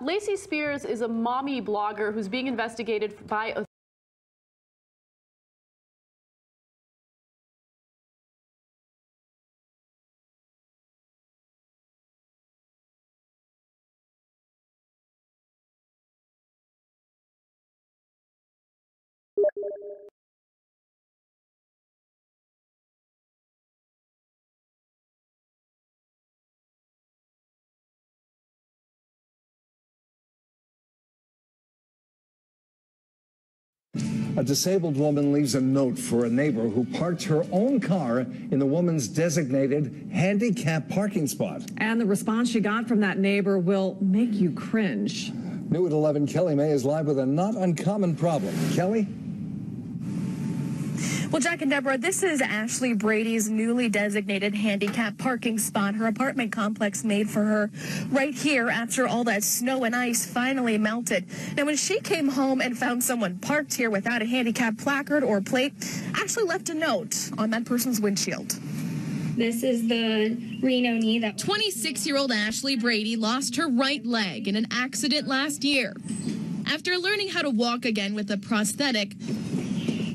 Lacey Spears is a mommy blogger who's being investigated by A disabled woman leaves a note for a neighbor who parked her own car in the woman's designated handicap parking spot. And the response she got from that neighbor will make you cringe. New at 11, Kelly May is live with a not uncommon problem. Kelly? Well, Jack and Deborah, this is Ashley Brady's newly designated handicap parking spot. Her apartment complex made for her right here after all that snow and ice finally melted. Now, when she came home and found someone parked here without a handicap placard or plate, Ashley left a note on that person's windshield. This is the Reno knee that 26-year-old Ashley Brady lost her right leg in an accident last year. After learning how to walk again with a prosthetic,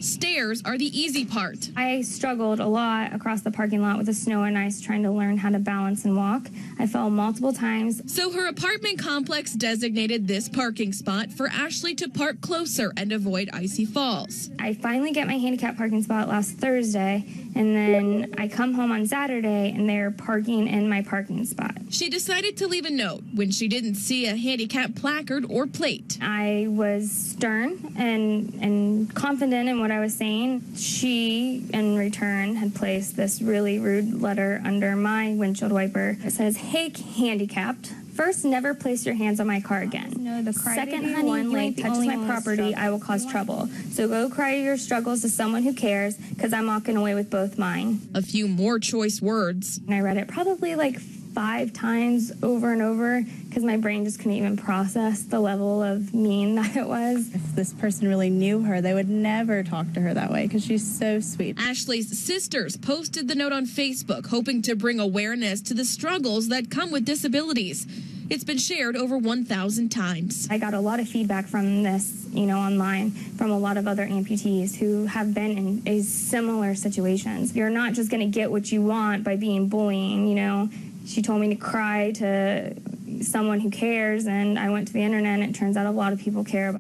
stairs are the easy part. I struggled a lot across the parking lot with the snow and ice trying to learn how to balance and walk. I fell multiple times. So her apartment complex designated this parking spot for Ashley to park closer and avoid icy falls. I finally get my handicap parking spot last Thursday, and then I come home on Saturday and they're parking in my parking spot. She decided to leave a note when she didn't see a handicap placard or plate. I was stern and confident in what I was saying. She, in return, had placed this really rude letter under my windshield wiper. It says, "Hey, handicapped. First, never place your hands on my car again. Second, honey, you ain't touches my property, I will cause trouble. So go cry your struggles to someone who cares, because I'm walking away with both mine." A few more choice words. And I read it probably like 5 times over and over because my brain just couldn't even process the level of mean that it was. If this person really knew her, they would never talk to her that way because she's so sweet. Ashley's sisters posted the note on Facebook, hoping to bring awareness to the struggles that come with disabilities. It's been shared over 1,000 times. I got a lot of feedback from this, online from a lot of other amputees who have been in a similar situations. You're not just going to get what you want by being bullying, She told me to cry to someone who cares, and I went to the internet, and it turns out a lot of people care.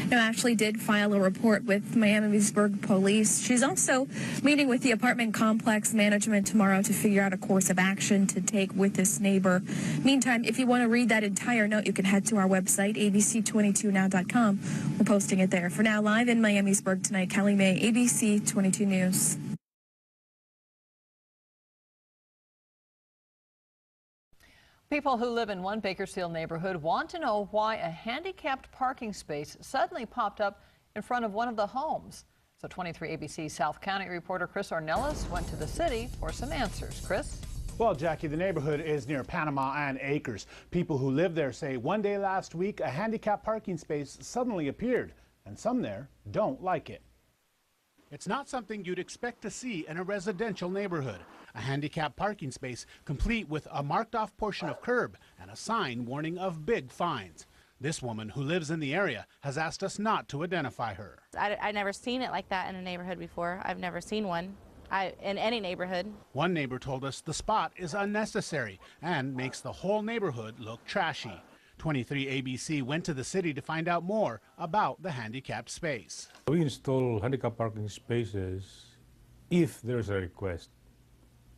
Now, Ashley did file a report with Miamisburg Police. She's also meeting with the apartment complex management tomorrow to figure out a course of action to take with this neighbor. Meantime, if you want to read that entire note, you can head to our website, abc22now.com. We're posting it there. For now, live in Miamisburg tonight, Kelly May, ABC 22 News. People who live in one Bakersfield neighborhood want to know why a handicapped parking space suddenly popped up in front of one of the homes. So 23 ABC South County reporter Chris Ornelas went to the city for some answers. Chris? Well, Jackie, the neighborhood is near Panama and Acres. People who live there say one day last week a handicapped parking space suddenly appeared, and some there don't like it. It's not something you'd expect to see in a residential neighborhood. A handicapped parking space complete with a marked off portion of curb and a sign warning of big fines. This woman who lives in the area has asked us not to identify her. I never seen it like that in a neighborhood before. I've never seen one in any neighborhood. One neighbor told us the spot is unnecessary and makes the whole neighborhood look trashy. 23 ABC went to the city to find out more about the handicapped space. We install handicapped parking spaces if there's a request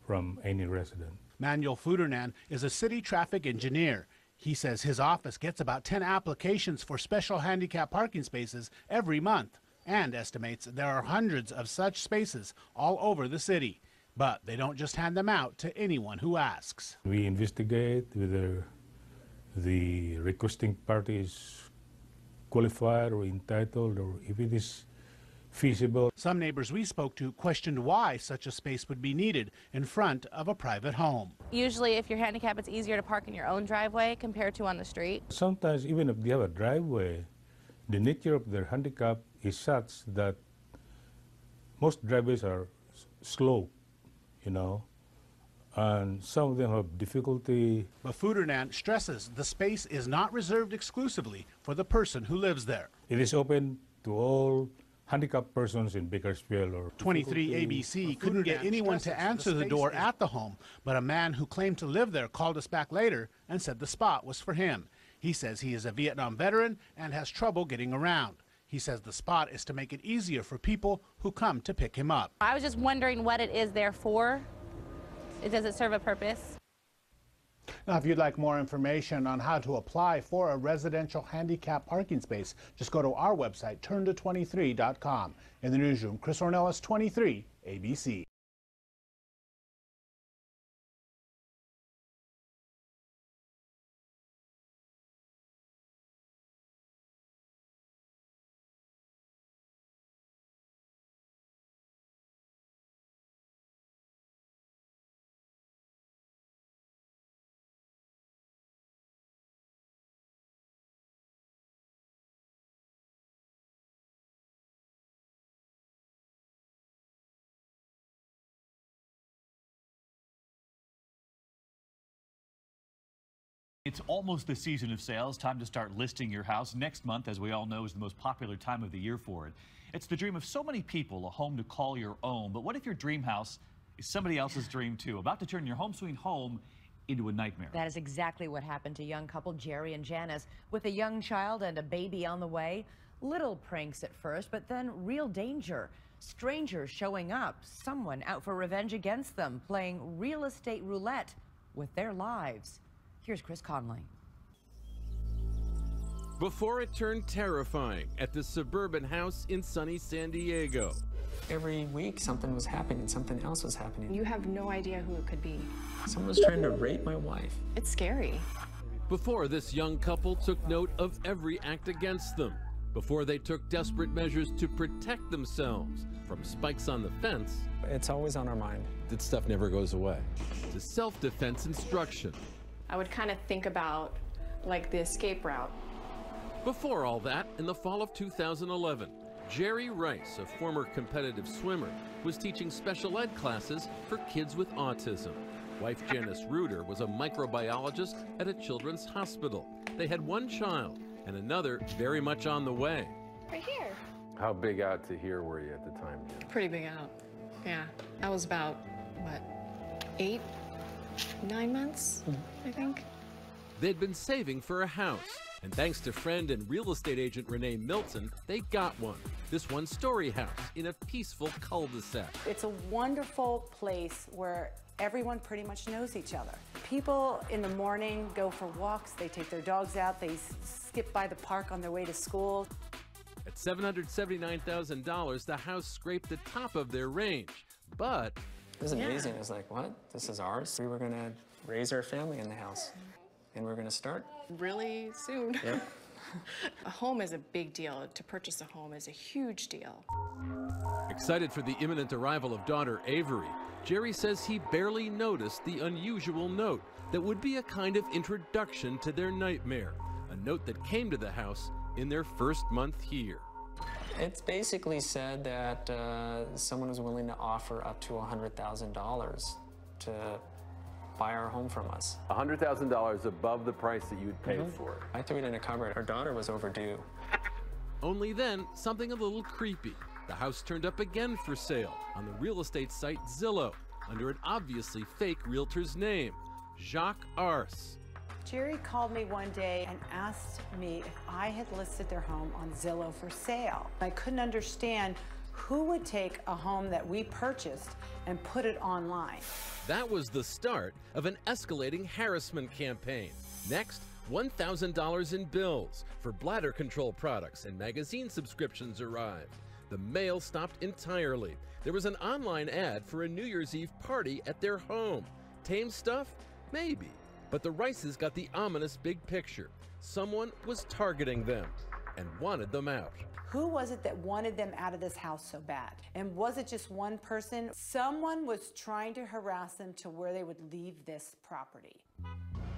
from any resident. Manuel Fudernan is a city traffic engineer. He says his office gets about 10 applications for special handicapped parking spaces every month and estimates there are hundreds of such spaces all over the city. But they don't just hand them out to anyone who asks. We investigate whether the requesting party is qualified or entitled, or if it is feasible. Some neighbors we spoke to questioned why such a space would be needed in front of a private home. Usually if you're handicapped, it's easier to park in your own driveway compared to on the street. Sometimes even if they have a driveway, the nature of their handicap is such that most driveways are slow, and some of them have difficulty. But Fudernand stresses the space is not reserved exclusively for the person who lives there. It is open to all handicapped persons in Bakersfield. Or 23 ABC couldn't get anyone to answer the door at the home, but a man who claimed to live there called us back later and said the spot was for him. He says he is a Vietnam veteran and has trouble getting around. He says the spot is to make it easier for people who come to pick him up. I was just wondering what it is there for. Does it serve a purpose? Now, if you'd like more information on how to apply for a residential handicap parking space, just go to our website, turnto23.com. In the newsroom, Chris Ornelas, 23 ABC. It's almost the season of sales. Time to start listing your house. Next month, as we all know, is the most popular time of the year for it. It's the dream of so many people, a home to call your own. But what if your dream house is somebody else's dream too? About to turn your home sweet home into a nightmare. That is exactly what happened to young couple Jerry and Janice. With a young child and a baby on the way, little pranks at first, but then real danger. Strangers showing up, someone out for revenge against them, playing real estate roulette with their lives. Here's Chris Conley. Before it turned terrifying at the suburban house in sunny San Diego. Every week something was happening, something else was happening. You have no idea who it could be. Someone was trying to rape my wife. It's scary. Before this young couple took note of every act against them. Before they took desperate measures to protect themselves from spikes on the fence. It's always on our mind. That stuff never goes away. To self-defense instruction. I would kind of think about like the escape route. Before all that, in the fall of 2011, Jerry Rice, a former competitive swimmer, was teaching special ed classes for kids with autism. Wife Janice Reuter was a microbiologist at a children's hospital. They had one child and another very much on the way. Right here. How big out to here were you at the time? Pretty big out. Yeah. I was about, what, 8, 9 months, I think. They'd been saving for a house, and thanks to friend and real estate agent Renee Milton, they got one. This one-story house in a peaceful cul-de-sac. It's a wonderful place where everyone pretty much knows each other. People in the morning go for walks, they take their dogs out, they skip by the park on their way to school. At $779,000, the house scraped the top of their range, but it was amazing. It was like, what? This is ours? We were going to raise our family in the house, and we're going to start really soon. Yep. A home is a big deal. To purchase a home is a huge deal. Excited for the imminent arrival of daughter Avery, Jerry says he barely noticed the unusual note that would be a kind of introduction to their nightmare, a note that came to the house in their first month here. It's basically said that someone was willing to offer up to $100,000 to buy our home from us. $100,000 above the price that you'd paid for it. I threw it in a cupboard. Our daughter was overdue. Only then, something a little creepy. The house turned up again for sale on the real estate site Zillow under an obviously fake realtor's name, Jacques Arce. Jerry called me one day and asked me if I had listed their home on Zillow for sale. I couldn't understand who would take a home that we purchased and put it online. That was the start of an escalating harassment campaign. Next, $1,000 in bills for bladder control products and magazine subscriptions arrived. The mail stopped entirely. There was an online ad for a New Year's Eve party at their home. Tame stuff? Maybe. But the Rices got the ominous big picture. Someone was targeting them and wanted them out. Who was it that wanted them out of this house so bad? And was it just one person? Someone was trying to harass them to where they would leave this property.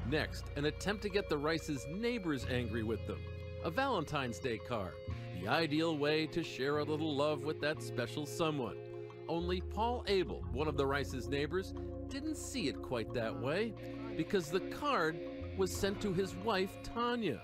Next, an attempt to get the Rices' neighbors angry with them. A Valentine's Day card, the ideal way to share a little love with that special someone. Only Paul Abel, one of the Rice's neighbors, didn't see it quite that way because the card was sent to his wife, Tanya.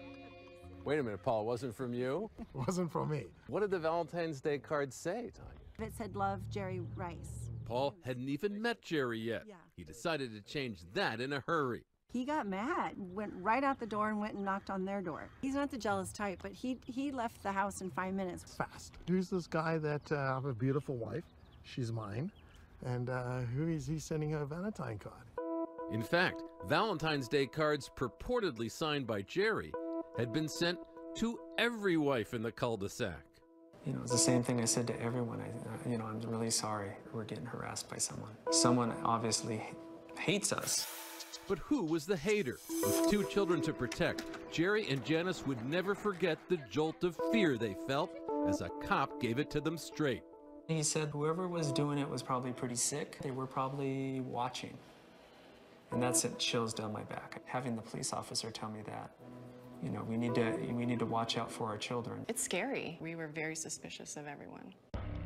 Wait a minute, Paul, it wasn't from you? It wasn't from me. What did the Valentine's Day card say, Tanya? It said, "Love, Jerry Rice." Paul hadn't even met Jerry yet. He decided to change that in a hurry. He got mad, went right out the door and went and knocked on their door. He's not the jealous type, but he left the house in 5 minutes. Fast. Here's this guy that I have a beautiful wife. She's mine. And who is he sending a Valentine card? In fact, Valentine's Day cards purportedly signed by Jerry had been sent to every wife in the cul-de-sac. You know, it's the same thing I said to everyone. I'm really sorry we're getting harassed by someone. Someone obviously hates us. But who was the hater? With 2 children to protect, Jerry and Janice would never forget the jolt of fear they felt as a cop gave it to them straight. He said whoever was doing it was probably pretty sick. They were probably watching. And that sent chills down my back. Having the police officer tell me that, you know, we need to watch out for our children. It's scary. We were very suspicious of everyone.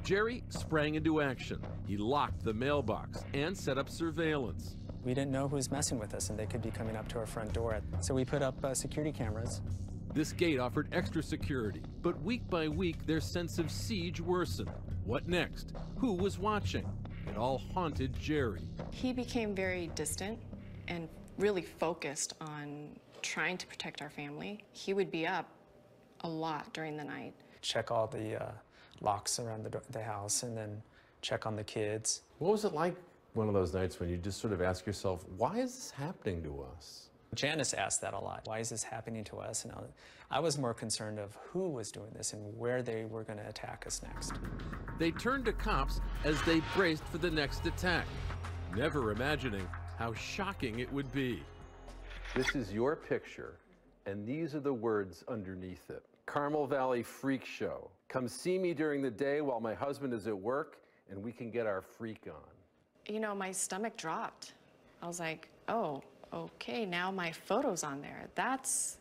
Jerry sprang into action. He locked the mailbox and set up surveillance. We didn't know who was messing with us, and they could be coming up to our front door. So we put up security cameras. This gate offered extra security, but week by week, their sense of siege worsened. What next? Who was watching? It all haunted Jerry. He became very distant and really focused on trying to protect our family. He would be up a lot during the night. Check all the locks around the house, and then check on the kids. What was it like one of those nights when you just sort of ask yourself, why is this happening to us? Janice asked that a lot. Why is this happening to us? And I was more concerned of who was doing this and where they were going to attack us next. They turned to cops as they braced for the next attack, never imagining how shocking it would be. This is your picture, and these are the words underneath it. Carmel Valley Freak Show. Come see me during the day while my husband is at work, and we can get our freak on. You know, my stomach dropped. I was like, oh, okay, now my photo's on there. That's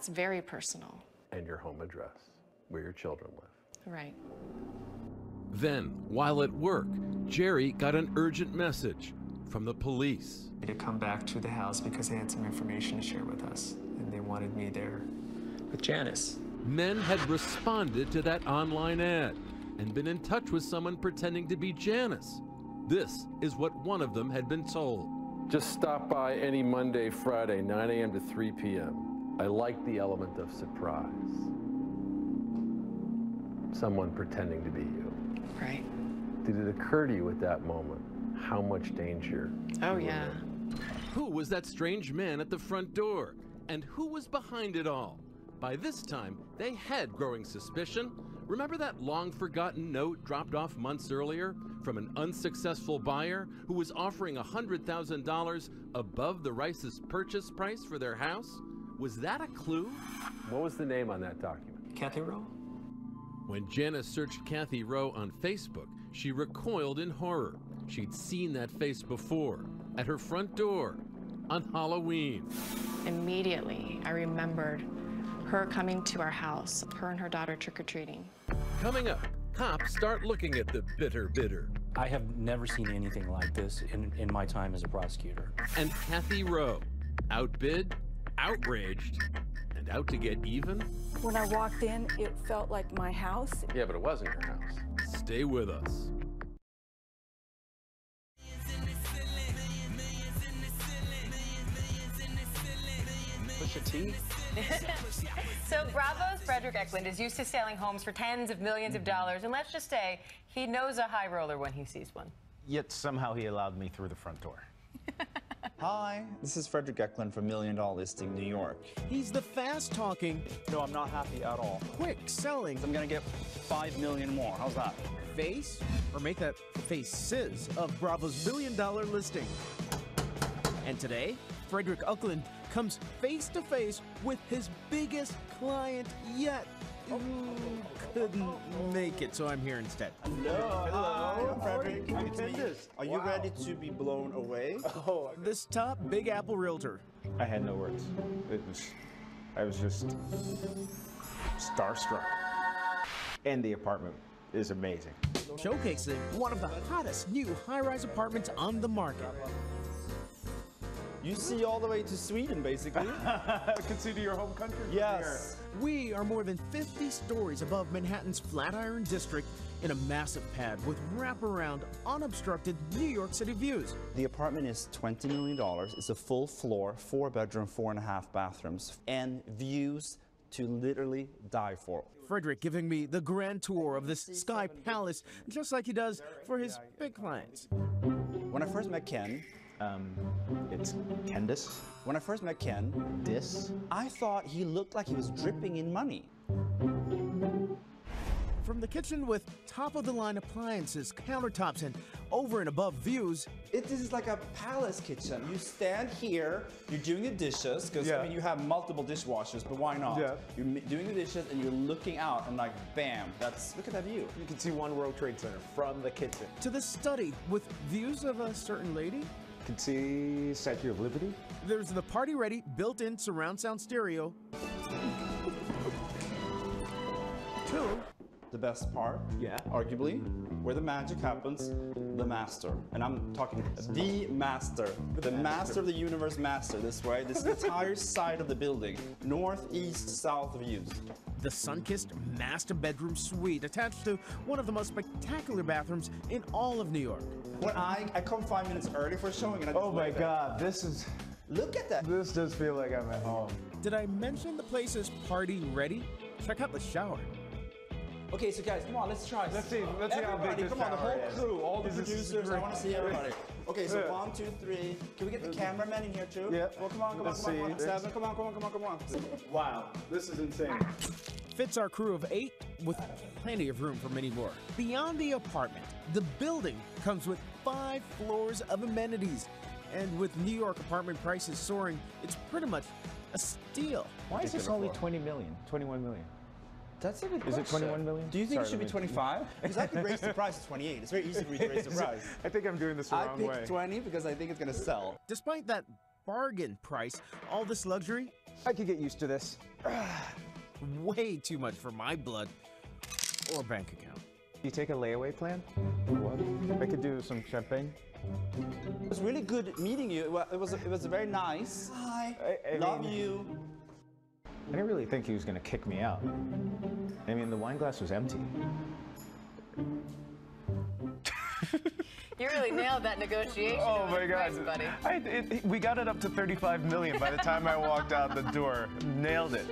very personal. And your home address, where your children live. Right. Then, while at work, Jerry got an urgent message from the police. To come back to the house because they had some information to share with us, and they wanted me there with Janice. Men had responded to that online ad and been in touch with someone pretending to be Janice. This is what one of them had been told. Just stop by any Monday, Friday, 9 a.m. to 3 p.m. I like the element of surprise. Someone pretending to be you. Right. Did it occur to you at that moment how much danger? Oh, yeah. Who was that strange man at the front door? And who was behind it all? By this time, they had growing suspicion. Remember that long-forgotten note dropped off months earlier from an unsuccessful buyer who was offering $100,000 above the Rice's purchase price for their house? Was that a clue? What was the name on that document? Kathy Rowe. When Janice searched Kathy Rowe on Facebook, she recoiled in horror. She'd seen that face before, at her front door, on Halloween. Immediately, I remembered her coming to our house, her and her daughter trick-or-treating. Coming up, cops start looking at the bitter bidder. I have never seen anything like this in my time as a prosecutor. And Kathy Rowe, outbid, outraged, and out to get even. When I walked in, it felt like my house. Yeah, but it wasn't your house. Stay with us. So Bravo's Frederick Eklund is used to selling homes for tens of millions of dollars, and let's just say he knows a high roller when he sees one. Yet somehow he allowed me through the front door. Hi, this is Frederick Eklund from $1 Million Listing New York. He's the fast-talking, No, I'm not happy at all. quick-selling I'm gonna get $5 million more. How's that? face, or make that faces, of Bravo's $1 Million Listing. And today, Frederick Eklund comes face-to-face with his biggest client yet, who couldn't make it, so I'm here instead. Hello, Frederick. Are you ready to be blown away? This top Big Apple realtor. I had no words. I was just starstruck. And the apartment is amazing. Showcasing one of the hottest new high-rise apartments on the market. You see all the way to Sweden, basically. Consider your home country. Yes. We are more than 50 stories above Manhattan's Flatiron District in a massive pad with wraparound, unobstructed New York City views. The apartment is $20 million. It's a full floor, 4-bedroom, 4.5 bathrooms, and views to literally die for. Frederick giving me the grand tour of this Sky Palace, just like he does for his big clients. When I first met Ken, it's Candace. When I first met Ken, I thought he looked like he was dripping in money. From the kitchen with top-of-the-line appliances, countertops, and over and above views. This is like a palace kitchen. You stand here, you're doing the dishes, because I mean, you have multiple dishwashers, but why not? Yeah. You're doing the dishes and you're looking out and like, bam, look at that view. You can see One World Trade Center from the kitchen. To the study with views of a certain lady. You can see Statue of Liberty. There's the party-ready, built-in surround sound stereo. Two. The best part, arguably, where the magic happens, the master. And I'm talking the master. The master of the universe master, this way. This entire side of the building. North, east, south views. The sun-kissed master bedroom suite attached to one of the most spectacular bathrooms in all of New York. When I come 5 minutes early for a showing and I oh my God, this is... Look at that. This does feel like I'm at home. Did I mention the place is party ready? Check out the shower. Okay, so guys, come on, let's try. Let's see how big this come on, the whole shower is. crew, all the producers, I want to see everybody. Okay, so 1, 2, 3. Can we get the cameraman in here too? Yeah. Well, come on. Seven, come on. Wow, this is insane. Fits our crew of 8 with plenty of room for many more. Beyond the apartment, the building comes with 5 floors of amenities. And with New York apartment prices soaring, it's pretty much a steal. Why is this only 20 million, 21 million? That's a good question. Is it 21 million? Do you think it should be 25? Because I could raise the price to 28. It's very easy for me to raise the price. I think I'm doing this the wrong way. I picked 20 because I think it's going to sell. Despite that bargain price, all this luxury? I could get used to this. Way too much for my blood or bank account. You take a layaway plan? What? I could do some champagne. It was really good meeting you. It was very nice. Hi. Love you. I didn't really think he was going to kick me out. I mean, the wine glass was empty. You really nailed that negotiation. Oh my God, buddy. We got it up to 35 million by the time I walked out the door. Nailed it.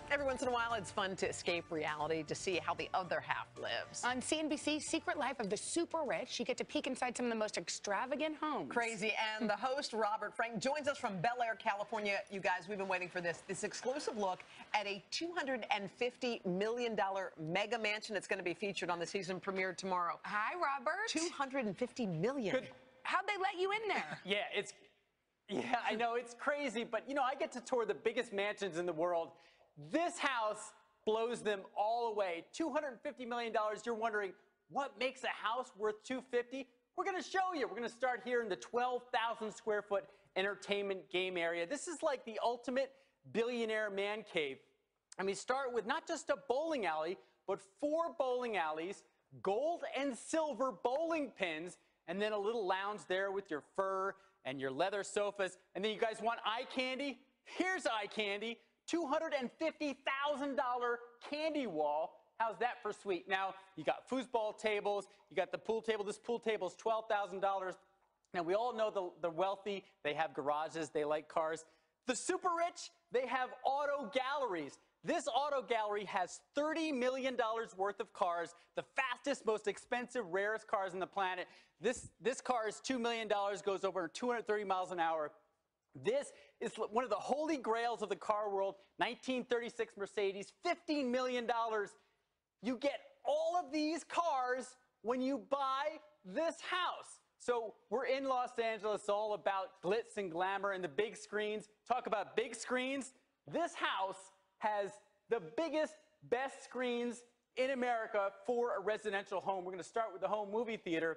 Every once in a while, it's fun to escape reality, to see how the other half lives. On CNBC, Secret Life of the Super Rich, you get to peek inside some of the most extravagant homes. Crazy. And the host, Robert Frank, joins us from Bel Air, California. You guys, we've been waiting for this exclusive look at a $250 million mega mansion that's going to be featured on the season premiere tomorrow. Hi, Robert. $250 million. How'd they let you in there? Yeah, I know, it's crazy, but, you know, I get to tour the biggest mansions in the world. This house blows them all away. $250 million. You're wondering, what makes a house worth $250? We're going to show you. We're going to start here in the 12,000 square foot entertainment game area. This is like the ultimate billionaire man cave. And we start with not just a bowling alley, but 4 bowling alleys, gold and silver bowling pins, and then a little lounge there with your fur and your leather sofas. And then you guys want eye candy? Here's eye candy. $250,000 candy wall. How's that for sweet? Now, you got foosball tables, you got the pool table. This pool table is $12,000. Now, we all know the wealthy, they have garages, they like cars. The super rich, they have auto galleries. This auto gallery has $30 million worth of cars, the fastest, most expensive, rarest cars on the planet. This car is $2 million, goes over 230 miles an hour. This is one of the holy grails of the car world, 1936 Mercedes, $15 million. You get all of these cars when you buy this house. So we're in Los Angeles, all about glitz and glamour and the big screens. Talk about big screens. This house has the biggest, best screens in America for a residential home. We're going to start with the home movie theater.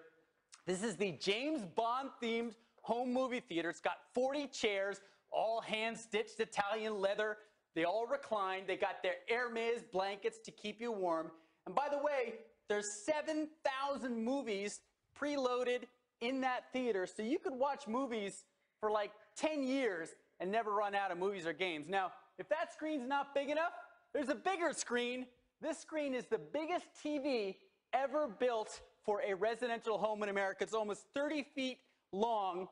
This is the James Bond-themed home movie theater. It's got 40 chairs, all hand-stitched Italian leather. They all recline. They got their Hermes blankets to keep you warm. And by the way, there's 7,000 movies preloaded in that theater, so you could watch movies for like 10 years and never run out of movies or games. Now, if that screen's not big enough, there's a bigger screen. This screen is the biggest TV ever built for a residential home in America. It's almost 30 feet long.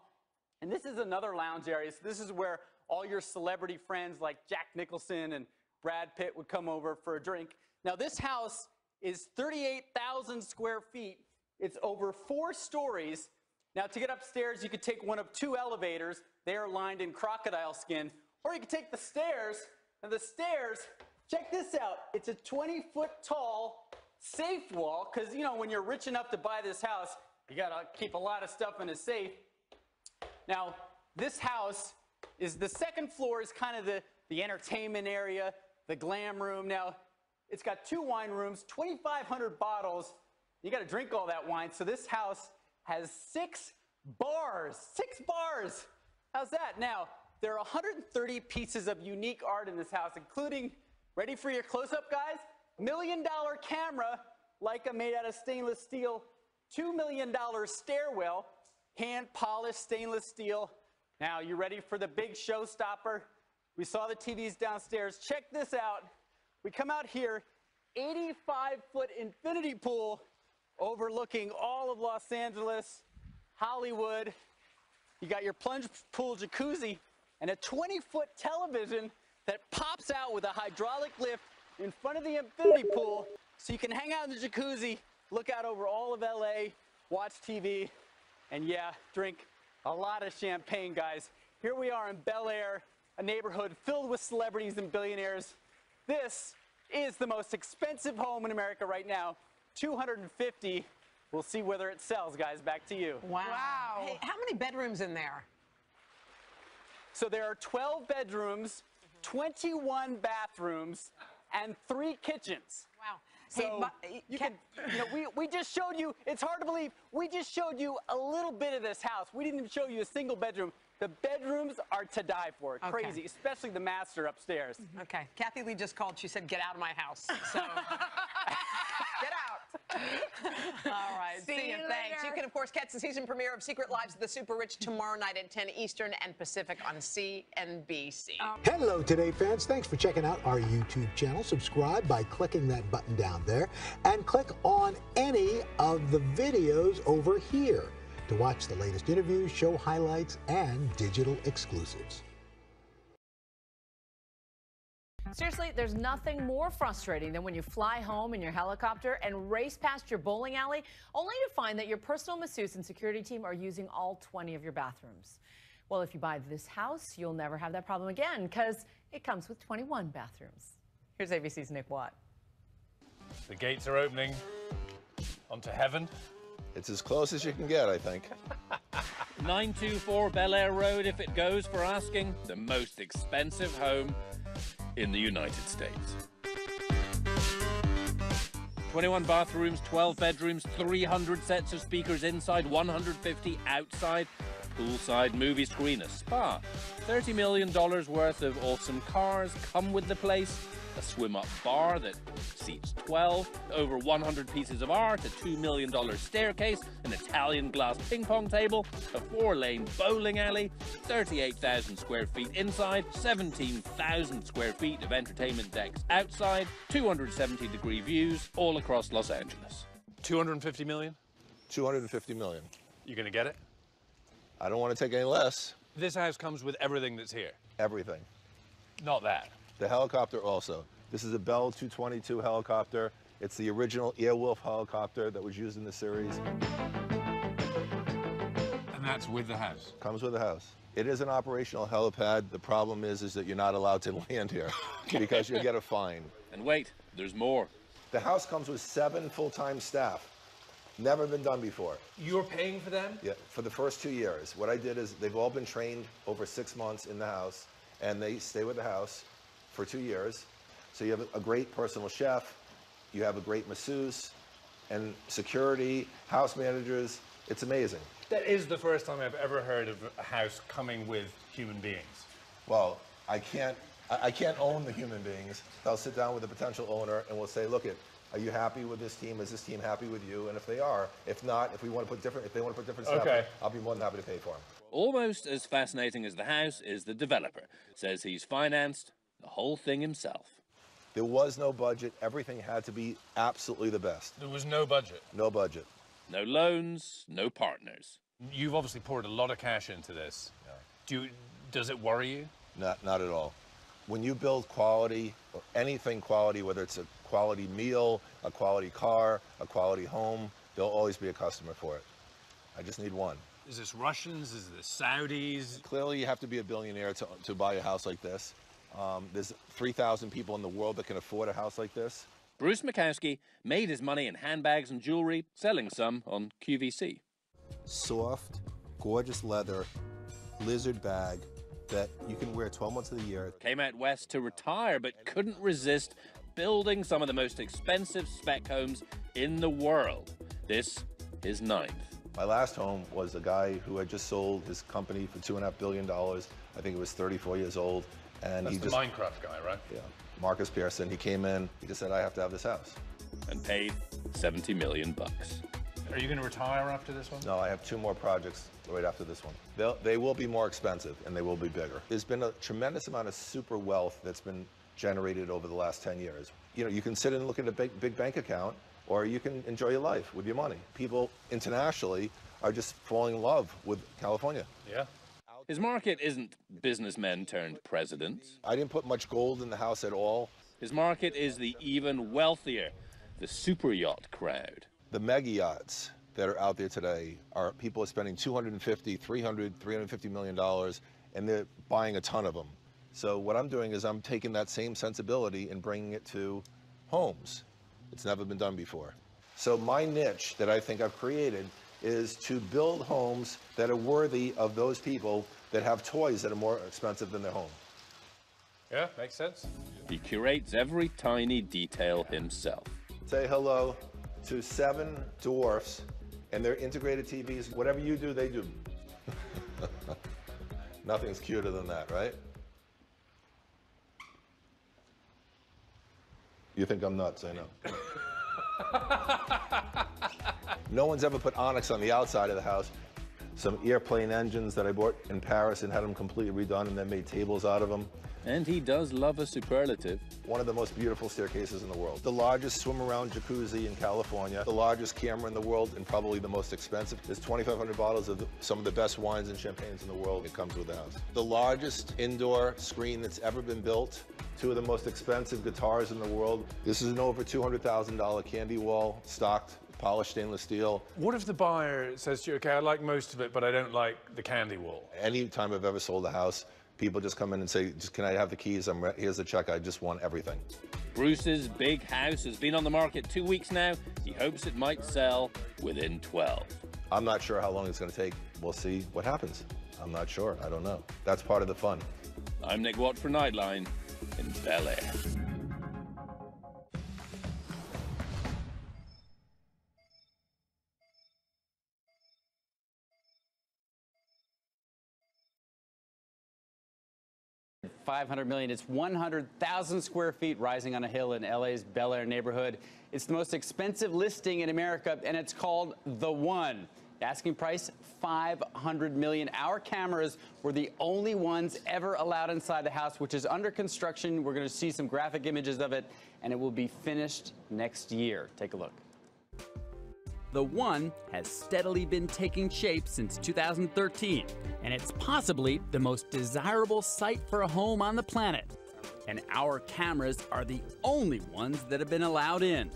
And this is another lounge area. So this is where all your celebrity friends like Jack Nicholson and Brad Pitt would come over for a drink. Now, this house is 38,000 square feet. It's over 4 stories. Now, to get upstairs, you could take one of 2 elevators. They are lined in crocodile skin. Or you could take the stairs. And the stairs, check this out. It's a 20-foot tall safe wall, because, you know, when you're rich enough to buy this house, you got to keep a lot of stuff in a safe. Now, this house is, the second floor is kind of the entertainment area, the glam room. Now, it's got 2 wine rooms, 2,500 bottles. You got to drink all that wine. So this house has 6 bars. 6 bars. How's that? Now, there are 130 pieces of unique art in this house, including, ready for your close-up, guys? $1 million camera, Leica made out of stainless steel, $2 million stairwell, hand-polished stainless steel. Now, you ready for the big showstopper? We saw the TVs downstairs. Check this out. We come out here, 85-foot infinity pool overlooking all of Los Angeles, Hollywood. You got your plunge pool jacuzzi and a 20-foot television that pops out with a hydraulic lift in front of the infinity pool, so you can hang out in the jacuzzi, look out over all of LA, watch TV, and yeah, drink a lot of champagne, guys. Here we are in Bel Air, a neighborhood filled with celebrities and billionaires. This is the most expensive home in America right now, $250. We'll see whether it sells, guys. Back to you. Wow. Hey, how many bedrooms in there? So there are 12 bedrooms, 21 bathrooms, and 3 kitchens. Wow. So hey, you can, you know, we just showed you, it's hard to believe, we just showed you a little bit of this house. We didn't even show you a single bedroom. The bedrooms are to die for. Okay. Crazy, especially the master upstairs. Okay. Kathy Lee just called. She said, get out of my house. So, get out. All right. See you. Thanks. You can, of course, catch the season premiere of Secret Lives of the Super Rich tomorrow night at 10 Eastern and Pacific on CNBC. Hello, Today fans. Thanks for checking out our YouTube channel. Subscribe by clicking that button down there and click on any of the videos over here to watch the latest interviews, show highlights, and digital exclusives. Seriously, there's nothing more frustrating than when you fly home in your helicopter and race past your bowling alley, only to find that your personal masseuse and security team are using all 20 of your bathrooms. Well, if you buy this house, you'll never have that problem again, because it comes with 21 bathrooms. Here's ABC's Nick Watt. The gates are opening onto heaven. It's as close as you can get, I think. 924 Bel Air Road, if it goes for asking the most expensive home in the United States. 21 bathrooms, 12 bedrooms, 300 sets of speakers inside, 150 outside, poolside movie screen, a spa. $30 million worth of awesome cars come with the place. A swim-up bar that seats 12, over 100 pieces of art, a $2 million staircase, an Italian glass ping pong table, a 4-lane bowling alley, 38,000 square feet inside, 17,000 square feet of entertainment decks outside, 270-degree views all across Los Angeles. 250 million? 250 million. You gonna get it? I don't want to take any less. This house comes with everything that's here. Everything. Not that. The helicopter also. This is a Bell 222 helicopter. It's the original Airwolf helicopter that was used in the series. And that's with the house? Comes with the house. It is an operational helipad. The problem is that you're not allowed to land here because you get a fine. And wait, there's more. The house comes with 7 full-time staff. Never been done before. You're paying for them? Yeah, for the first 2 years. What I did is they've all been trained over 6 months in the house, and they stay with the house for 2 years. So you have a great personal chef, you have a great masseuse, and security, house managers, It's amazing. That is the first time I've ever heard of a house coming with human beings. Well, I can't own the human beings. I'll sit down with the potential owner and we'll say, look, are you happy with this team? Is this team happy with you? And if they are, if not, if they want to put different stuff in, I'll be more than happy to pay for them. Almost as fascinating as the house is the developer. Says he's financed the whole thing himself. There was no budget. Everything had to be absolutely the best. There was no budget? No budget. No loans, no partners. You've obviously poured a lot of cash into this. Does it worry you? Not at all. When you build quality, or anything quality, whether it's a quality meal, a quality car, a quality home, there'll always be a customer for it. I just need one. Is this Russians? Is this Saudis? Clearly, you have to be a billionaire to buy a house like this. There's 3,000 people in the world that can afford a house like this. Bruce Makowski made his money in handbags and jewelry, selling some on QVC. Soft, gorgeous leather, lizard bag that you can wear 12 months of the year. Came out west to retire, but couldn't resist building some of the most expensive spec homes in the world. This is 9th. My last home was a guy who had just sold his company for $2.5 billion. I think he was 34 years old. And That's he the just, Minecraft guy, right? Yeah. Marcus Pearson, he came in, he just said, I have to have this house. And paid $70 million. Are you going to retire after this one? No, I have 2 more projects right after this one. They will be more expensive and they will be bigger. There's been a tremendous amount of super wealth that's been generated over the last 10 years. You know, you can sit and look at a big bank account, or you can enjoy your life with your money. People internationally are just falling in love with California. Yeah. His market isn't businessmen turned presidents. I didn't put much gold in the house at all. His market is the even wealthier, the super yacht crowd. The mega yachts that are out there today are people are spending $250, $300, $350 million, and they're buying a ton of them. So what I'm doing is I'm taking that same sensibility and bringing it to homes. It's never been done before. So my niche that I think I've created is to build homes that are worthy of those people that have toys that are more expensive than their home. Yeah, makes sense. He curates every tiny detail himself. Say hello to 7 dwarfs and their integrated TVs. Whatever you do, they do. Nothing's cuter than that, right? You think I'm nuts, I know. No one's ever put onyx on the outside of the house. Some airplane engines that I bought in Paris and had them completely redone and then made tables out of them. And he does love a superlative. One of the most beautiful staircases in the world. The largest swim-around jacuzzi in California. The largest camera in the world and probably the most expensive. There's 2,500 bottles of some of the best wines and champagnes in the world. It comes with the house. The largest indoor screen that's ever been built. 2 of the most expensive guitars in the world. This is an over $200,000 candy wall, stocked, polished stainless steel. What if the buyer says to you, okay, I like most of it, but I don't like the candy wall? Any time I've ever sold a house, people just come in and say, can I have the keys? Here's the check. I just want everything. Bruce's big house has been on the market 2 weeks now. He hopes it might sell within 12. I'm not sure how long it's going to take. We'll see what happens. I'm not sure. I don't know. That's part of the fun. I'm Nick Watt for Nightline in Bel Air. $500 million. It's 100,000 square feet rising on a hill in LA's Bel Air neighborhood. It's the most expensive listing in America, and it's called The One. Asking price, $500 million. Our cameras were the only ones ever allowed inside the house, which is under construction. We're going to see some graphic images of it, and it will be finished next year. Take a look. The One has steadily been taking shape since 2013, and it's possibly the most desirable site for a home on the planet. And our cameras are the only ones that have been allowed in.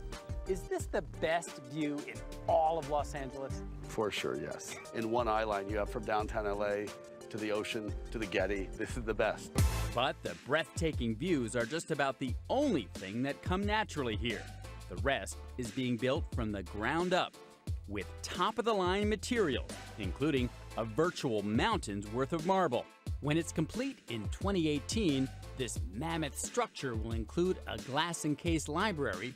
Is this the best view in all of Los Angeles? For sure, yes. In one eye line, you have from downtown LA to the ocean to the Getty. This is the best. But the breathtaking views are just about the only thing that come naturally here. The rest is being built from the ground up with top-of-the-line materials, including a virtual mountain's worth of marble. When it's complete in 2018, this mammoth structure will include a glass-encased library,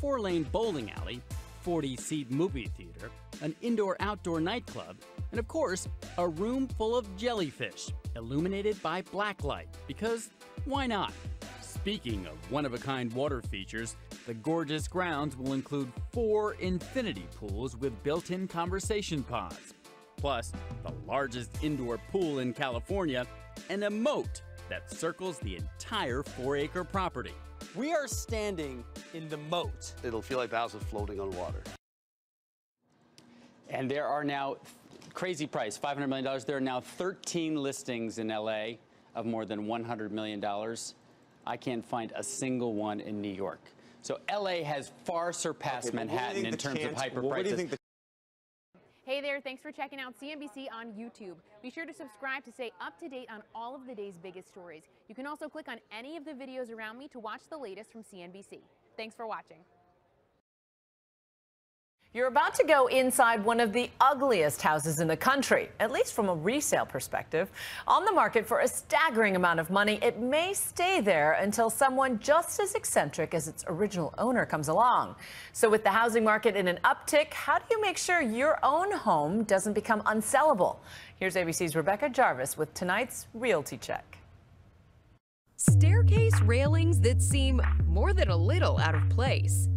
4-lane bowling alley, 40-seat movie theater, an indoor-outdoor nightclub, and of course, a room full of jellyfish, illuminated by blacklight, because why not? Speaking of one-of-a-kind water features, the gorgeous grounds will include 4 infinity pools with built-in conversation pods, plus the largest indoor pool in California, and a moat that circles the entire 4-acre property. We are standing in the moat. It'll feel like the house is floating on water. And there are now, crazy price, $500 million. There are now 13 listings in LA of more than $100 million. I can't find a single one in New York. So LA has far surpassed Manhattan in terms of hyper prices. Hey there, thanks for checking out CNBC on YouTube. Be sure to subscribe to stay up to date on all of the day's biggest stories. You can also click on any of the videos around me to watch the latest from CNBC. Thanks for watching. You're about to go inside one of the ugliest houses in the country, at least from a resale perspective. On the market for a staggering amount of money, it may stay there until someone just as eccentric as its original owner comes along. So with the housing market in an uptick, how do you make sure your own home doesn't become unsellable? Here's ABC's Rebecca Jarvis with tonight's Realty Check. Staircase railings that seem more than a little out of place.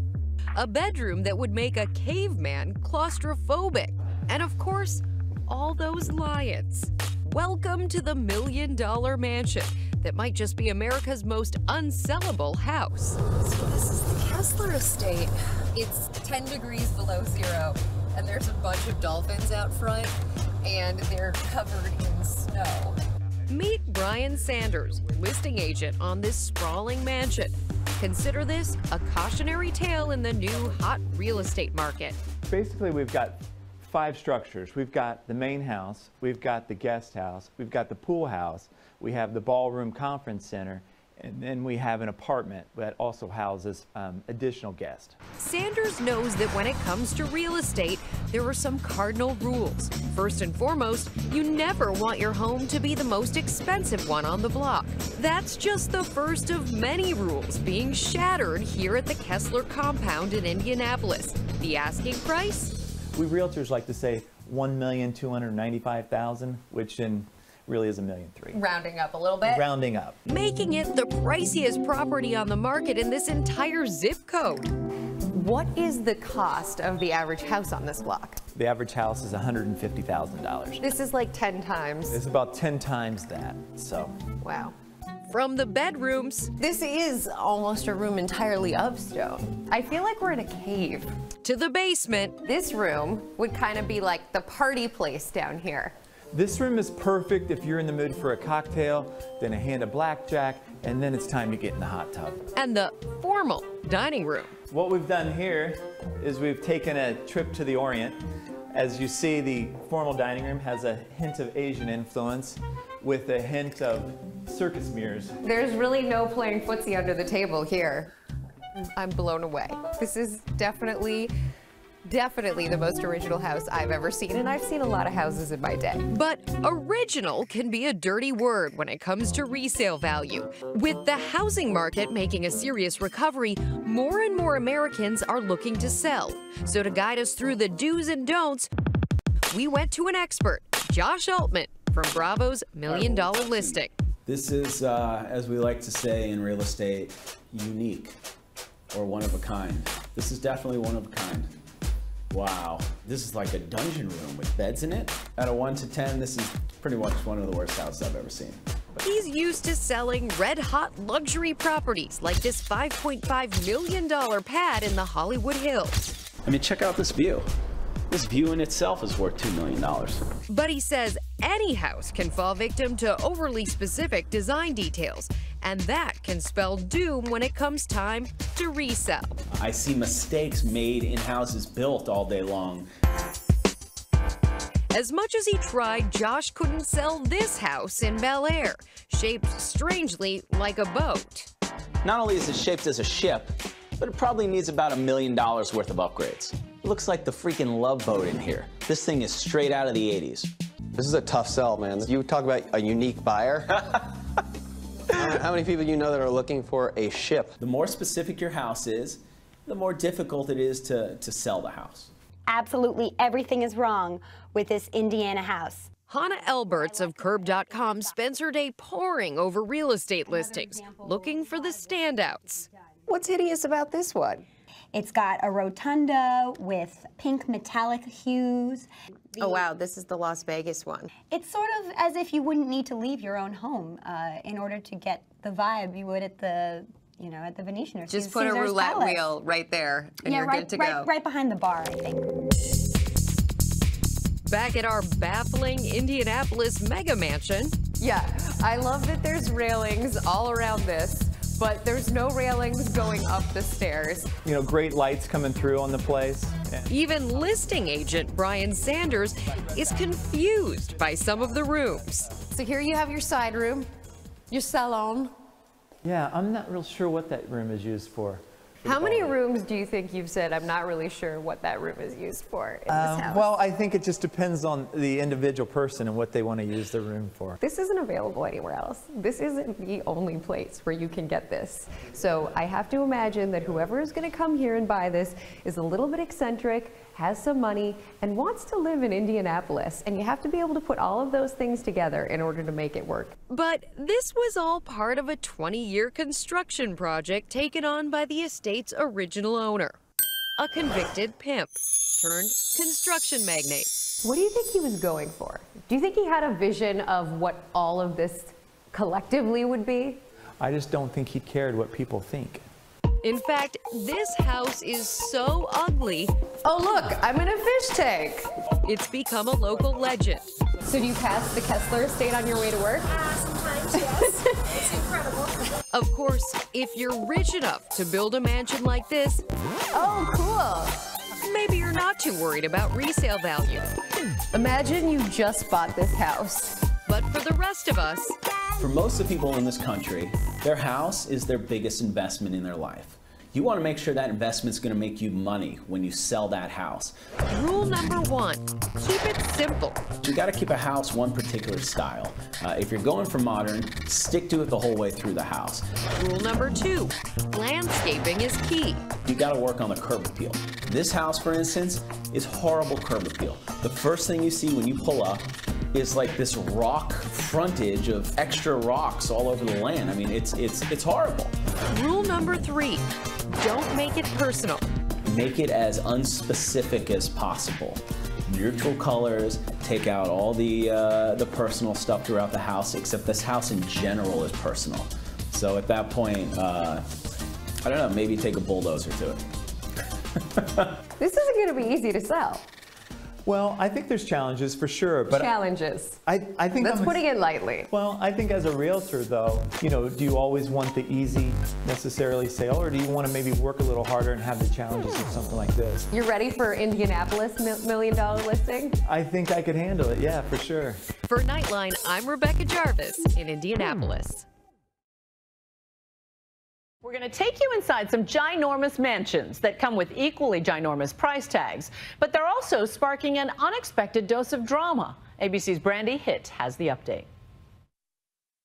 A bedroom that would make a caveman claustrophobic. And of course, all those lions. Welcome to the $1 million mansion that might just be America's most unsellable house. So this is the Kessler estate. It's 10 degrees below zero, and there's a bunch of dolphins out front, and they're covered in snow. Meet Brian Sanders, listing agent on this sprawling mansion. Consider this a cautionary tale in the new hot real estate market. Basically, we've got 5 structures. We've got the main house, we've got the guest house, we've got the pool house, we have the ballroom conference center, and then we have an apartment that also houses additional guests. Sanders knows that when it comes to real estate, there are some cardinal rules. First and foremost, you never want your home to be the most expensive one on the block. That's just the first of many rules being shattered here at the Kessler compound in Indianapolis. The asking price? We realtors like to say $1,295,000, which really is $1.3 million. Rounding up a little bit. Rounding up. Making it the priciest property on the market in this entire zip code. What is the cost of the average house on this block? The average house is $150,000. This is like 10 times. It's about 10 times that, so. Wow. From the bedrooms. This is almost a room entirely of stone. I feel like we're in a cave. To the basement. This room would kind of be like the party place down here. This room is perfect if you're in the mood for a cocktail, then a hand of blackjack, and then it's time to get in the hot tub. And the formal dining room. What we've done here is we've taken a trip to the Orient. As you see, the formal dining room has a hint of Asian influence with a hint of circus mirrors. There's really no playing footsie under the table here. I'm blown away. This is definitely the most original house I've ever seen, and I've seen a lot of houses in my day. But original can be a dirty word when it comes to resale value. With the housing market making a serious recovery, more and more Americans are looking to sell. So to guide us through the do's and don'ts, we went to an expert, Josh Altman from Bravo's $1 Million Listing. This is, as we like to say in real estate, unique or one of a kind. This is definitely one of a kind. Wow, this is like a dungeon room with beds in it. Out of 1 to 10, this is pretty much one of the worst houses I've ever seen. He's used to selling red-hot luxury properties like this $5.5 million pad in the Hollywood Hills. I mean, check out this view. This view in itself is worth $2 million. But he says any house can fall victim to overly specific design details, and that can spell doom when it comes time to resell. I see mistakes made in houses built all day long. As much as he tried, Josh couldn't sell this house in Bel Air, shaped strangely like a boat. Not only is it shaped as a ship, but it probably needs about $1 million worth of upgrades. It looks like the freaking Love Boat in here. This thing is straight out of the 80s. This is a tough sell, man. You talk about a unique buyer. How many people you know that are looking for a ship? The more specific your house is, the more difficult it is to sell the house. absolutely everything is wrong with this Indiana house. Hannah Elberts of Curb.com spends her day poring over real estate listings, looking for the standouts. What's hideous about this one? It's got a rotunda with pink metallic hues. Oh wow, this is the Las Vegas one. It's sort of as if you wouldn't need to leave your own home in order to get the vibe you would at the, at the Venetian or Just put Caesar's a roulette Palace. wheel right there, and you're right, good to go. Right behind the bar, I think. Back at our baffling Indianapolis mega mansion. Yeah, I love that there's railings all around this, but there's no railings going up the stairs. Great lights coming through on the place. Even listing agent Brian Sanders is confused by some of the rooms. So here you have your side room, your salon. Yeah, I'm not real sure what that room is used for. How many rooms do you think you've said, I'm not really sure what that room is used for in this house? Well, I think it just depends on the individual person and what they want to use the room for. This isn't available anywhere else. This isn't the only place where you can get this. So I have to imagine that whoever is going to come here and buy this is a little bit eccentric, has some money, and wants to live in Indianapolis. And you have to be able to put all of those things together in order to make it work. But this was all part of a 20-year construction project taken on by the estate's original owner, a convicted pimp turned construction magnate. What do you think he was going for? Do you think he had a vision of what all of this collectively would be? I just don't think he cared what people think. In fact, this house is so ugly. Oh look, I'm in a fish tank. It's become a local legend. So do you pass the Kessler estate on your way to work? Sometimes, yes. It's incredible. Of course, if you're rich enough to build a mansion like this, oh cool, maybe you're not too worried about resale value. Imagine you just bought this house. But for the rest of us, for most of the people in this country, their house is their biggest investment in their life. You want to make sure that investment's going to make you money when you sell that house. Rule number 1, keep it simple. You got to keep a house one particular style. If you're going for modern, stick to it the whole way through the house. Rule number 2, landscaping is key. You got to work on the curb appeal. This house, for instance, is horrible curb appeal. The first thing you see when you pull up is like this rock frontage of extra rocks all over the land. I mean, it's horrible. Rule number 3, don't make it personal. Make it as unspecific as possible. Neutral colors, take out all the personal stuff throughout the house, except this house in general is personal. So at that point, I don't know, maybe take a bulldozer to it. This isn't going to be easy to sell. Well, I think there's challenges for sure, but challenges. I think that's putting it lightly. Well, I think as a realtor, though, do you always want the easy, necessarily sale, or do you want to maybe work a little harder and have the challenges of something like this? You're ready for Indianapolis $1 million listing? I think I could handle it, yeah, for sure. For Nightline, I'm Rebecca Jarvis in Indianapolis. We're going to take you inside some ginormous mansions that come with equally ginormous price tags, but they're also sparking an unexpected dose of drama. ABC's Brandy Hitt has the update.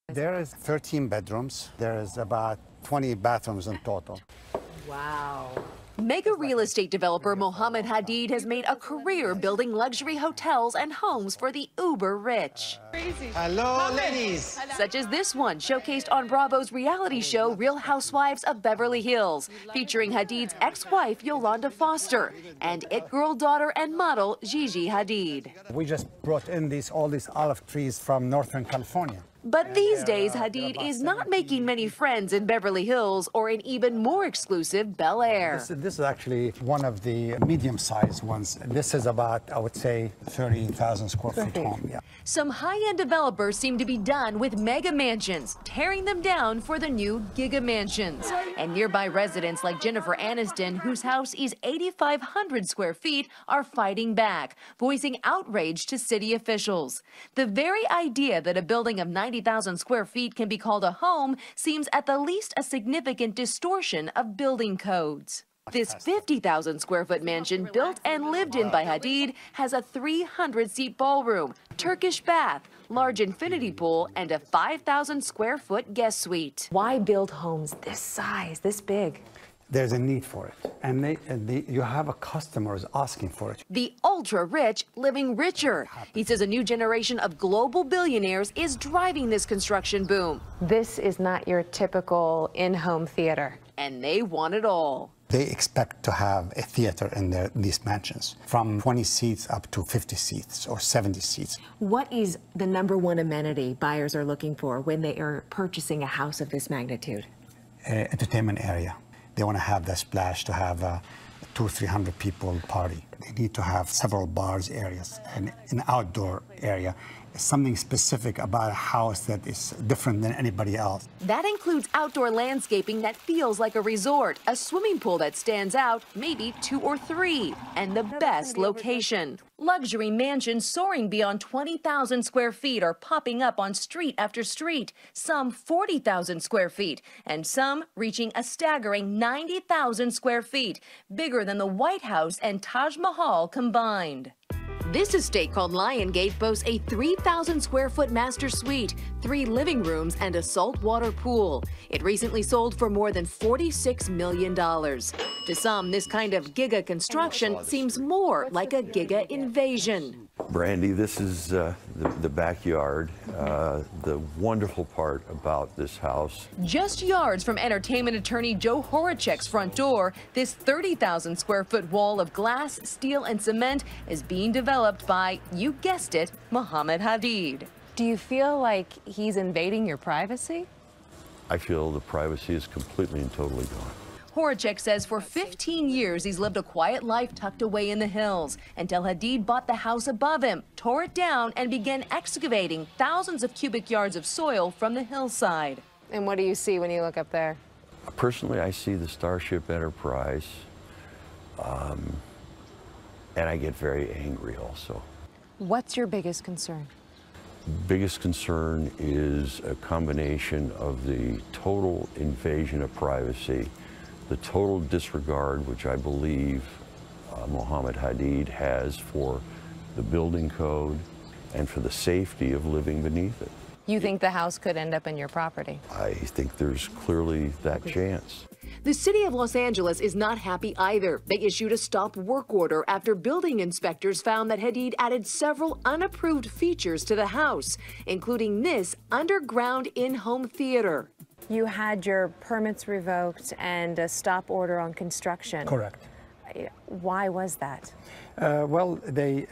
There is 13 bedrooms. There is about 20 bathrooms in total. Wow. Mega real estate developer Mohammed Hadid has made a career building luxury hotels and homes for the uber rich. Hello, ladies. Such as this one, showcased on Bravo's reality show Real Housewives of Beverly Hills, featuring Hadid's ex-wife Yolanda Foster and It Girl daughter and model Gigi Hadid. We just brought in all these olive trees from Northern California. But these days, Hadid is not making many friends in Beverly Hills or in even more exclusive Bel Air. This is actually one of the medium-sized ones. This is about, I would say, 30,000 square foot home. Yeah. Some high-end developers seem to be done with mega mansions, tearing them down for the new giga mansions. And nearby residents like Jennifer Aniston, whose house is 8,500 square feet, are fighting back, voicing outrage to city officials. The very idea that a building of 90,000 square feet can be called a home seems at the least a significant distortion of building codes. This 50,000 square foot mansion, built and lived in by Hadid, has a 300-seat ballroom, Turkish bath, large infinity pool, and a 5,000 square foot guest suite. Why build homes this size, this big? There's a need for it, and you have a customers asking for it. The ultra-rich living richer. He says a new generation of global billionaires is driving this construction boom. This is not your typical in-home theater. And they want it all. They expect to have a theater in these mansions, from 20 seats up to 50 seats or 70 seats. What is the #1 amenity buyers are looking for when they are purchasing a house of this magnitude? Entertainment area. They want to have the splash to have a 200-300 people party. They need to have several bars areas and an outdoor area. Something specific about a house that is different than anybody else. That includes outdoor landscaping that feels like a resort, a swimming pool that stands out, maybe 2 or 3, and the best location. Luxury mansions soaring beyond 20,000 square feet are popping up on street after street, some 40,000 square feet, and some reaching a staggering 90,000 square feet, bigger than the White House and Taj Mahal combined. This estate called Liongate boasts a 3,000 square foot master suite, 3 living rooms, and a saltwater pool. It recently sold for more than $46 million. To some, this kind of giga construction seems more like a giga invasion. Brandy, this is the backyard, the wonderful part about this house. Just yards from entertainment attorney Joe Horacek's front door, this 30,000 square foot wall of glass, steel, and cement is being developed by, you guessed it, Mohammed Hadid. Do you feel like he's invading your privacy? I feel the privacy is completely and totally gone. Horacek says for 15 years he's lived a quiet life tucked away in the hills until Hadid bought the house above him, tore it down, and began excavating thousands of cubic yards of soil from the hillside. And what do you see when you look up there? Personally, I see the Starship Enterprise, and I get very angry also. What's your biggest concern? Biggest concern is a combination of the total invasion of privacy, the total disregard, which I believe Mohammed Hadid has for the building code and for the safety of living beneath it. You think the house could end up in your property? I think there's clearly that chance. The city of Los Angeles is not happy either. They issued a stop work order after building inspectors found that Hadid added several unapproved features to the house, including this underground in-home theater. You had your permits revoked and a stop order on construction. Correct. Why was that? Well, the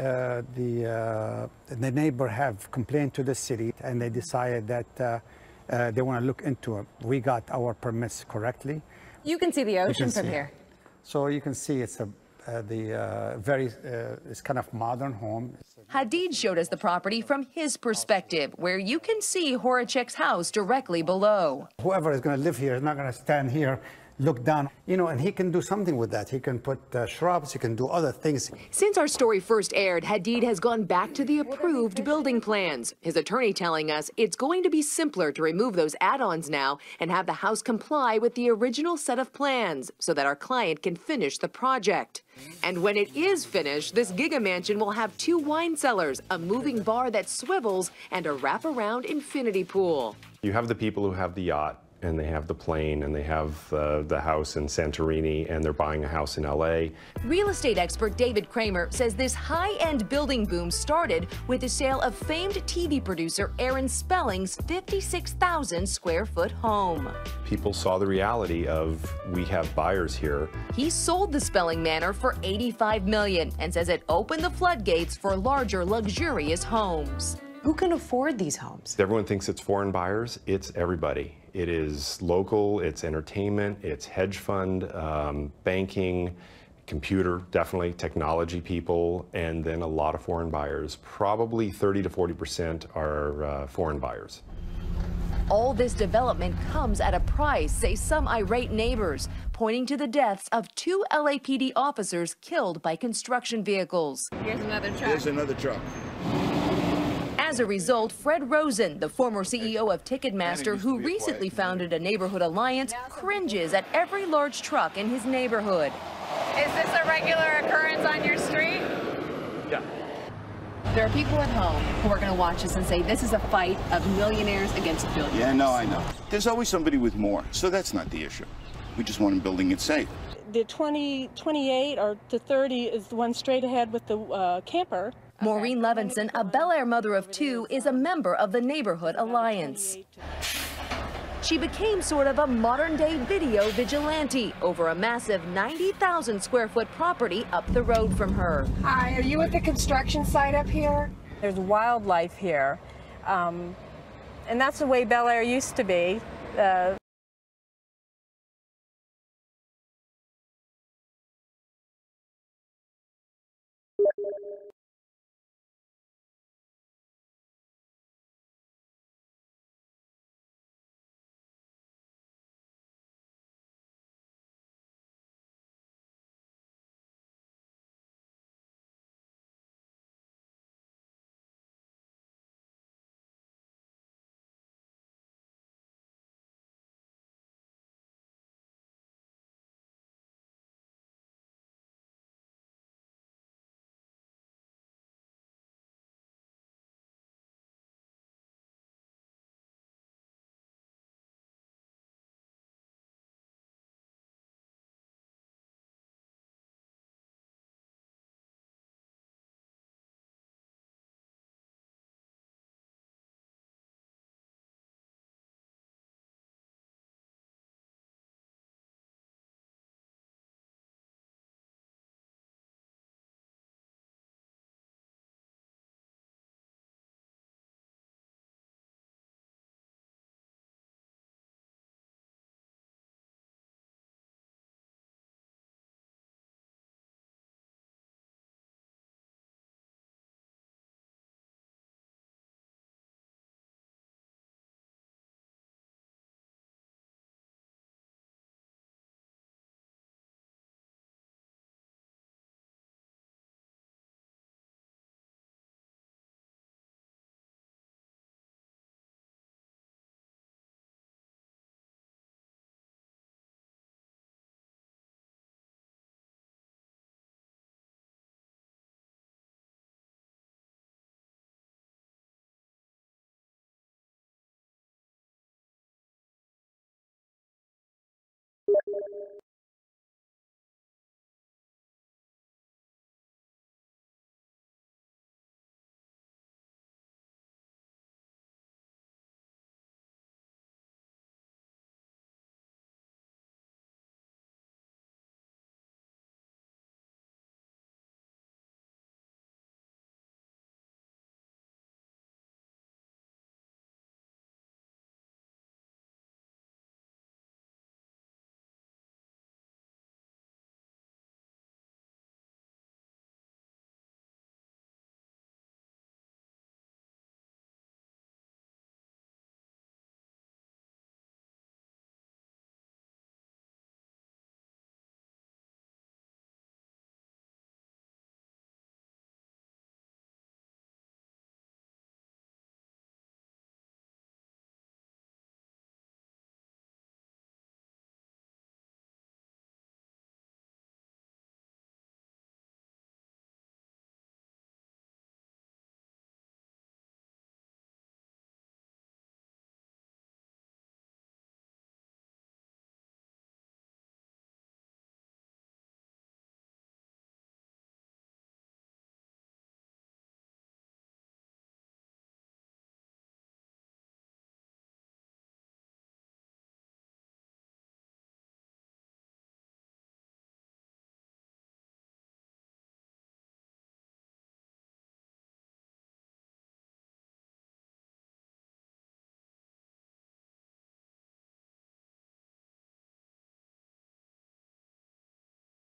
neighbor have complained to the city, and they decided that they want to look into it. We got our permits correctly. You can see the ocean from here. So you can see it's it's kind of modern home. Hadid showed us the property from his perspective, where you can see Horacek's house directly below. Whoever is going to live here is not going to stand here, look down, you know, and he can do something with that. He can put shrubs, he can do other things. Since our story first aired, Hadid has gone back to the approved building plans. His attorney telling us it's going to be simpler to remove those add-ons now and have the house comply with the original set of plans so that our client can finish the project. And when it is finished, this giga mansion will have 2 wine cellars, a moving bar that swivels, and a wraparound infinity pool. You have the people who have the yacht, and they have the plane, and they have the house in Santorini, and they're buying a house in LA. Real estate expert David Kramer says this high-end building boom started with the sale of famed TV producer Aaron Spelling's 56,000 square foot home. People saw the reality of, we have buyers here. He sold the Spelling Manor for $85 million and says it opened the floodgates for larger, luxurious homes. Who can afford these homes? Everyone thinks it's foreign buyers. It's everybody. It is local, it's entertainment, it's hedge fund, banking, computer, definitely, technology people, and then a lot of foreign buyers. Probably 30 to 40% are foreign buyers. All this development comes at a price, say some irate neighbors, pointing to the deaths of 2 LAPD officers killed by construction vehicles. Here's another truck. Here's another truck. As a result, Fred Rosen, the former CEO of Ticketmaster, who recently founded a neighborhood alliance, cringes at every large truck in his neighborhood. Is this a regular occurrence on your street? Yeah. There are people at home who are going to watch this and say this is a fight of millionaires against billionaires. Yeah, no, I know. There's always somebody with more, so that's not the issue. We just want them building it safe. The 28 or the 30 is the one straight ahead with the camper. Maureen Levinson, a Bel Air mother of two, is a member of the Neighborhood Alliance. She became sort of a modern-day video vigilante over a massive 90,000 square foot property up the road from her. Hi, are you at the construction site up here? There's wildlife here, and that's the way Bel Air used to be.